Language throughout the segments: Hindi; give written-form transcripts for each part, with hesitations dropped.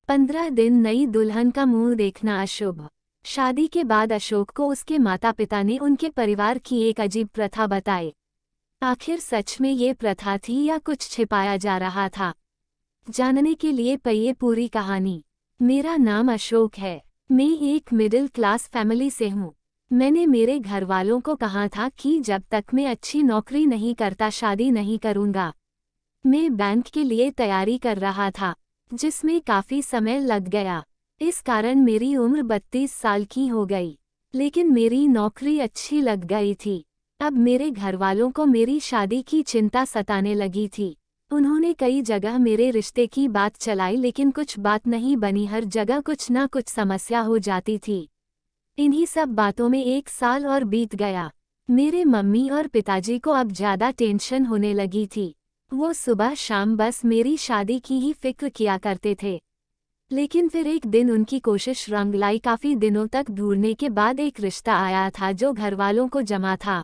15 दिन नई दुल्हन का मुंह देखना अशुभ। शादी के बाद अशोक को उसके माता पिता ने उनके परिवार की एक अजीब प्रथा बताई। आखिर सच में ये प्रथा थी या कुछ छिपाया जा रहा था? जानने के लिए पढ़िए पूरी कहानी। मेरा नाम अशोक है। मैं एक मिडिल क्लास फैमिली से हूँ। मैंने मेरे घर वालों को कहा था कि जब तक मैं अच्छी नौकरी नहीं करता शादी नहीं करूँगा। मैं बैंक के लिए तैयारी कर रहा था, जिसमें काफ़ी समय लग गया। इस कारण मेरी उम्र 32 साल की हो गई। लेकिन मेरी नौकरी अच्छी लग गई थी। अब मेरे घर वालों को मेरी शादी की चिंता सताने लगी थी। उन्होंने कई जगह मेरे रिश्ते की बात चलाई लेकिन कुछ बात नहीं बनी। हर जगह कुछ ना कुछ समस्या हो जाती थी। इन्हीं सब बातों में 1 साल और बीत गया। मेरे मम्मी और पिताजी को अब ज़्यादा टेंशन होने लगी थी। वो सुबह शाम बस मेरी शादी की ही फिक्र किया करते थे। लेकिन फिर एक दिन उनकी कोशिश रंग लाई। काफ़ी दिनों तक ढूंढने के बाद एक रिश्ता आया था जो घरवालों को जमा था।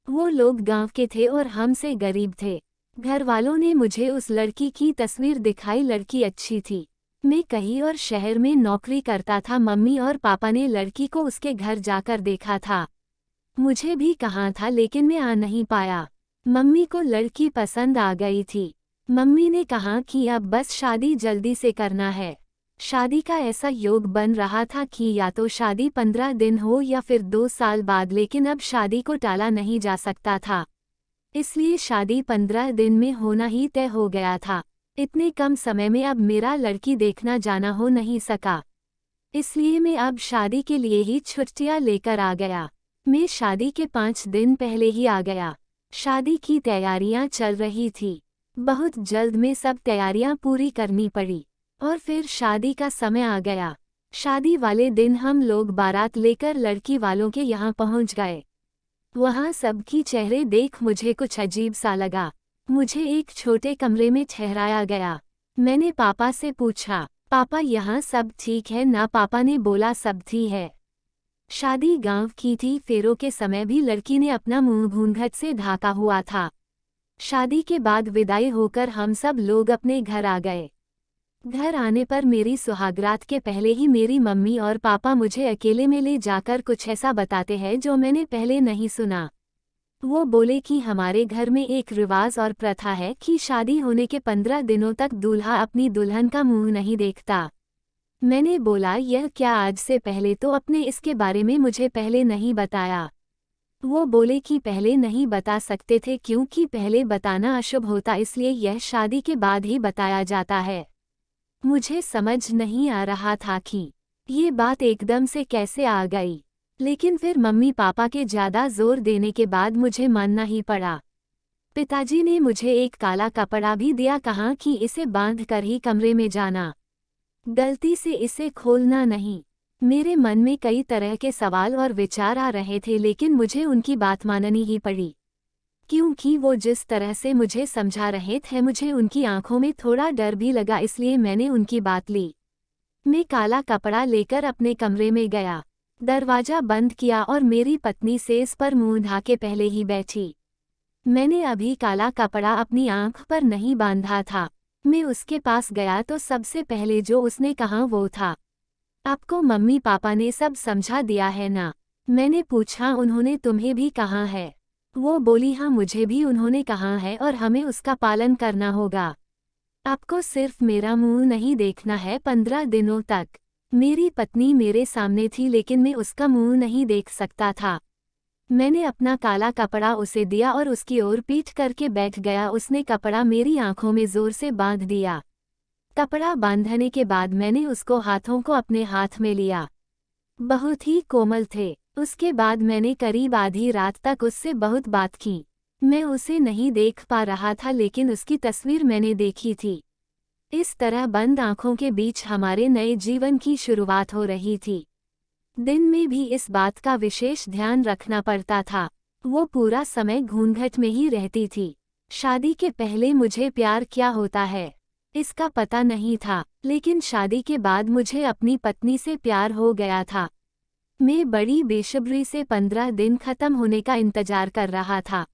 वो लोग गांव के थे और हमसे गरीब थे। घर वालों ने मुझे उस लड़की की तस्वीर दिखाई। लड़की अच्छी थी। मैं कहीं और शहर में नौकरी करता था। मम्मी और पापा ने लड़की को उसके घर जाकर देखा था। मुझे भी कहा था लेकिन मैं आ नहीं पाया। मम्मी को लड़की पसंद आ गई थी। मम्मी ने कहा कि अब बस शादी जल्दी से करना है। शादी का ऐसा योग बन रहा था कि या तो शादी 15 दिन हो या फिर 2 साल बाद, लेकिन अब शादी को टाला नहीं जा सकता था। इसलिए शादी 15 दिन में होना ही तय हो गया था। इतने कम समय में अब मेरा लड़की देखना जाना हो नहीं सका। इसलिए मैं अब शादी के लिए ही छुट्टियां लेकर आ गया। मैं शादी के 5 दिन पहले ही आ गया। शादी की तैयारियां चल रही थी। बहुत जल्द में सब तैयारियां पूरी करनी पड़ी और फिर शादी का समय आ गया। शादी वाले दिन हम लोग बारात लेकर लड़की वालों के यहाँ पहुँच गए। वहाँ सबकी चेहरे देख मुझे कुछ अजीब सा लगा। मुझे एक छोटे कमरे में ठहराया गया। मैंने पापा से पूछा, पापा यहाँ सब ठीक है ना? पापा ने बोला सब ठीक है। शादी गांव की थी। फेरों के समय भी लड़की ने अपना मुंह घूंघट से ढाका हुआ था। शादी के बाद विदाई होकर हम सब लोग अपने घर आ गए। घर आने पर मेरी सुहागरात के पहले ही मेरी मम्मी और पापा मुझे अकेले में ले जाकर कुछ ऐसा बताते हैं जो मैंने पहले नहीं सुना। वो बोले कि हमारे घर में एक रिवाज और प्रथा है कि शादी होने के 15 दिनों तक दूल्हा अपनी दुल्हन का मुंह नहीं देखता। मैंने बोला यह क्या? आज से पहले तो अपने इसके बारे में मुझे पहले नहीं बताया। वो बोले कि पहले नहीं बता सकते थे क्योंकि पहले बताना अशुभ होता, इसलिए यह शादी के बाद ही बताया जाता है। मुझे समझ नहीं आ रहा था कि ये बात एकदम से कैसे आ गई, लेकिन फिर मम्मी पापा के ज़्यादा जोर देने के बाद मुझे मानना ही पड़ा। पिताजी ने मुझे एक काला कपड़ा भी दिया, कहा कि इसे बांध कर ही कमरे में जाना, गलती से इसे खोलना नहीं। मेरे मन में कई तरह के सवाल और विचार आ रहे थे लेकिन मुझे उनकी बात माननी ही पड़ी, क्योंकि वो जिस तरह से मुझे समझा रहे थे मुझे उनकी आंखों में थोड़ा डर भी लगा, इसलिए मैंने उनकी बात ली। मैं काला कपड़ा लेकर अपने कमरे में गया, दरवाज़ा बंद किया और मेरी पत्नी सेज पर मुंह ढाके पहले ही बैठी। मैंने अभी काला कपड़ा अपनी आंख पर नहीं बांधा था। मैं उसके पास गया तो सबसे पहले जो उसने कहा वो था, आपको मम्मी पापा ने सब समझा दिया है ना? मैंने पूछा उन्होंने तुम्हें भी कहा है? वो बोली हाँ मुझे भी उन्होंने कहा है और हमें उसका पालन करना होगा। आपको सिर्फ मेरा मुंह नहीं देखना है 15 दिनों तक। मेरी पत्नी मेरे सामने थी लेकिन मैं उसका मुंह नहीं देख सकता था। मैंने अपना काला कपड़ा उसे दिया और उसकी ओर पीठ करके बैठ गया। उसने कपड़ा मेरी आंखों में जोर से बांध दिया। कपड़ा बांधने के बाद मैंने उसको हाथों को अपने हाथ में लिया। बहुत ही कोमल थे। उसके बाद मैंने करीब आधी रात तक उससे बहुत बात की। मैं उसे नहीं देख पा रहा था लेकिन उसकी तस्वीर मैंने देखी थी। इस तरह बंद आंखों के बीच हमारे नए जीवन की शुरुआत हो रही थी। दिन में भी इस बात का विशेष ध्यान रखना पड़ता था। वो पूरा समय घूंघट में ही रहती थी। शादी के पहले मुझे प्यार क्या होता है इसका पता नहीं था, लेकिन शादी के बाद मुझे अपनी पत्नी से प्यार हो गया था। मैं बड़ी बेसब्री से 15 दिन खत्म होने का इंतजार कर रहा था।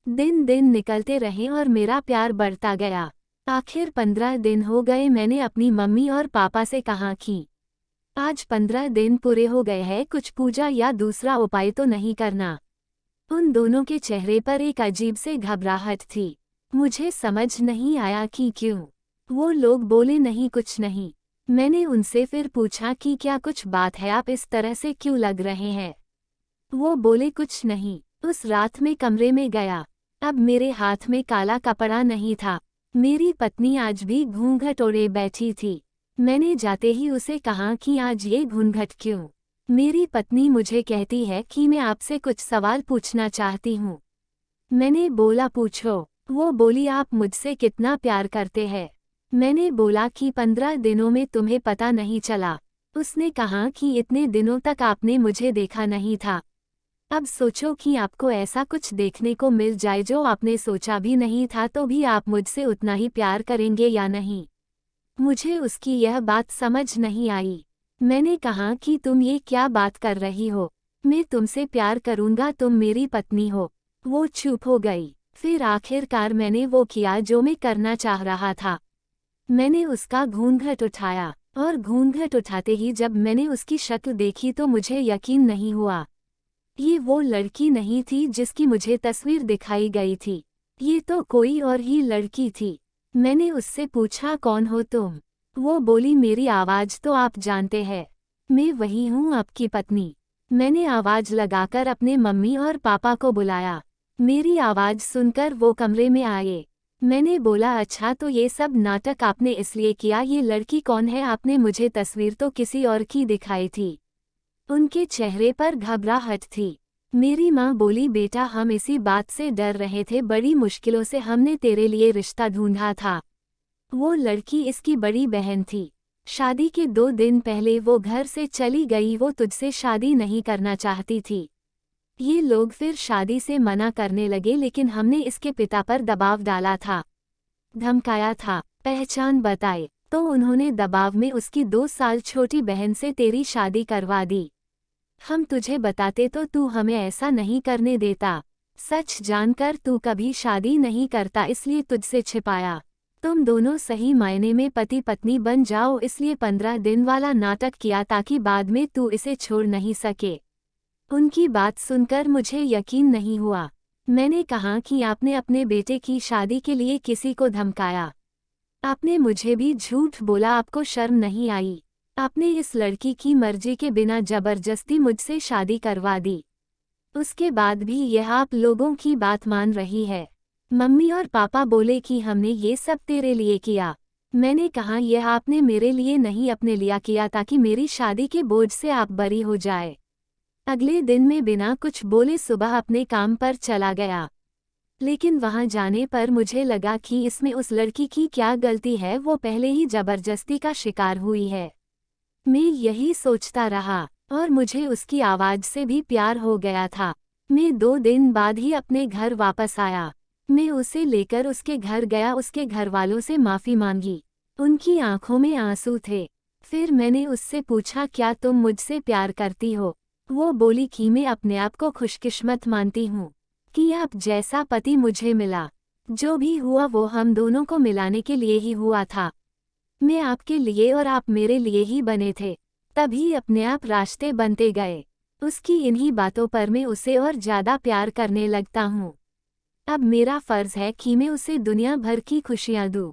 दिन दिन निकलते रहे और मेरा प्यार बढ़ता गया। आखिर 15 दिन हो गए। मैंने अपनी मम्मी और पापा से कहा कि आज 15 दिन पूरे हो गए हैं, कुछ पूजा या दूसरा उपाय तो नहीं करना। उन दोनों के चेहरे पर एक अजीब से घबराहट थी। मुझे समझ नहीं आया कि क्यों। वो लोग बोले नहीं, कुछ नहीं। मैंने उनसे फिर पूछा कि क्या कुछ बात है, आप इस तरह से क्यों लग रहे हैं? वो बोले कुछ नहीं। उस रात में कमरे में गया। अब मेरे हाथ में काला कपड़ा नहीं था। मेरी पत्नी आज भी घूंघट ओढ़े बैठी थी। मैंने जाते ही उसे कहा कि आज ये घूंघट क्यों? मेरी पत्नी मुझे कहती है कि मैं आपसे कुछ सवाल पूछना चाहती हूँ। मैंने बोला पूछो। वो बोली आप मुझसे कितना प्यार करते हैं? मैंने बोला कि 15 दिनों में तुम्हें पता नहीं चला। उसने कहा कि इतने दिनों तक आपने मुझे देखा नहीं था। अब सोचो कि आपको ऐसा कुछ देखने को मिल जाए जो आपने सोचा भी नहीं था, तो भी आप मुझसे उतना ही प्यार करेंगे या नहीं? मुझे उसकी यह बात समझ नहीं आई। मैंने कहा कि तुम ये क्या बात कर रही हो? मैं तुमसे प्यार करूंगा, तुम मेरी पत्नी हो। वो चुप हो गई। फिर आखिरकार मैंने वो किया जो मैं करना चाह रहा था। मैंने उसका घूंघट उठाया, और घूंघट उठाते ही जब मैंने उसकी शक्ल देखी तो मुझे यकीन नहीं हुआ। ये वो लड़की नहीं थी जिसकी मुझे तस्वीर दिखाई गई थी। ये तो कोई और ही लड़की थी। मैंने उससे पूछा कौन हो तुम? वो बोली मेरी आवाज़ तो आप जानते हैं, मैं वही हूँ, आपकी पत्नी। मैंने आवाज़ लगाकर अपने मम्मी और पापा को बुलाया। मेरी आवाज़ सुनकर वो कमरे में आए। मैंने बोला अच्छा, तो ये सब नाटक आपने इसलिए किया? ये लड़की कौन है? आपने मुझे तस्वीर तो किसी और की दिखाई थी। उनके चेहरे पर घबराहट थी। मेरी माँ बोली बेटा, हम इसी बात से डर रहे थे, बड़ी मुश्किलों से हमने तेरे लिए रिश्ता ढूंढा था। वो लड़की इसकी बड़ी बहन थी। शादी के 2 दिन पहले वो घर से चली गई। वो तुझसे शादी नहीं करना चाहती थी। ये लोग फिर शादी से मना करने लगे, लेकिन हमने इसके पिता पर दबाव डाला था, धमकाया था, पहचान बताए, तो उन्होंने दबाव में उसकी 2 साल छोटी बहन से तेरी शादी करवा दी। हम तुझे बताते तो तू हमें ऐसा नहीं करने देता। सच जानकर तू कभी शादी नहीं करता, इसलिए तुझसे छिपाया। तुम दोनों सही मायने में पति पत्नी बन जाओ, इसलिए 15 दिन वाला नाटक किया ताकि बाद में तू इसे छोड़ नहीं सके। उनकी बात सुनकर मुझे यकीन नहीं हुआ। मैंने कहा कि आपने अपने बेटे की शादी के लिए किसी को धमकाया। आपने मुझे भी झूठ बोला, आपको शर्म नहीं आई? आपने इस लड़की की मर्जी के बिना जबरदस्ती मुझसे शादी करवा दी। उसके बाद भी यह आप लोगों की बात मान रही है। मम्मी और पापा बोले कि हमने ये सब तेरे लिए किया। मैंने कहा यह आपने मेरे लिए नहीं, अपने लिया किया ताकि मेरी शादी के बोझ से आप बरी हो जाए। अगले दिन में बिना कुछ बोले सुबह अपने काम पर चला गया। लेकिन वहां जाने पर मुझे लगा कि इसमें उस लड़की की क्या गलती है, वो पहले ही जबरदस्ती का शिकार हुई है। मैं यही सोचता रहा, और मुझे उसकी आवाज़ से भी प्यार हो गया था। मैं 2 दिन बाद ही अपने घर वापस आया। मैं उसे लेकर उसके घर गया, उसके घरवालों से माफ़ी मांगी। उनकी आंखों में आंसू थे। फिर मैंने उससे पूछा क्या तुम मुझसे प्यार करती हो? वो बोली कि मैं अपने आप को खुशकिस्मत मानती हूँ कि आप जैसा पति मुझे मिला। जो भी हुआ वो हम दोनों को मिलाने के लिए ही हुआ था। मैं आपके लिए और आप मेरे लिए ही बने थे। तभी अपने आप रास्ते बनते गए। उसकी इन्हीं बातों पर मैं उसे और ज़्यादा प्यार करने लगता हूँ। अब मेरा फ़र्ज़ है कि मैं उसे दुनिया भर की खुशियाँ दूँ।